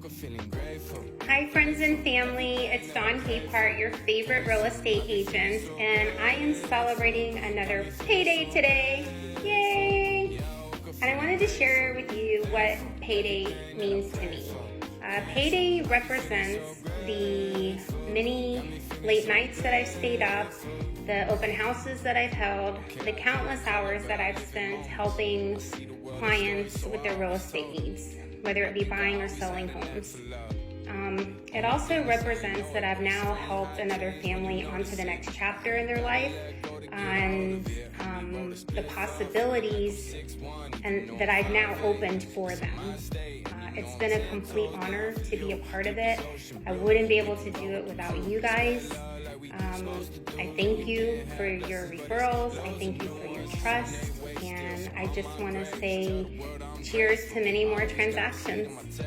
Hi friends and family, it's Capehart, your favorite real estate agent, and I am celebrating another payday today. Yay! And I wanted to share with you what payday means to me. Payday represents the many late nights that I've stayed up, the open houses that I've held, the countless hours that I've spent helping clients with their real estate needs, whether it be buying or selling homes. It also represents that I've now helped another family onto the next chapter in their life, and the possibilities that I've now opened for them. It's been a complete honor to be a part of it. I wouldn't be able to do it without you guys. I thank you for your referrals. I thank you for your trust. And I just want to say cheers to many more transactions.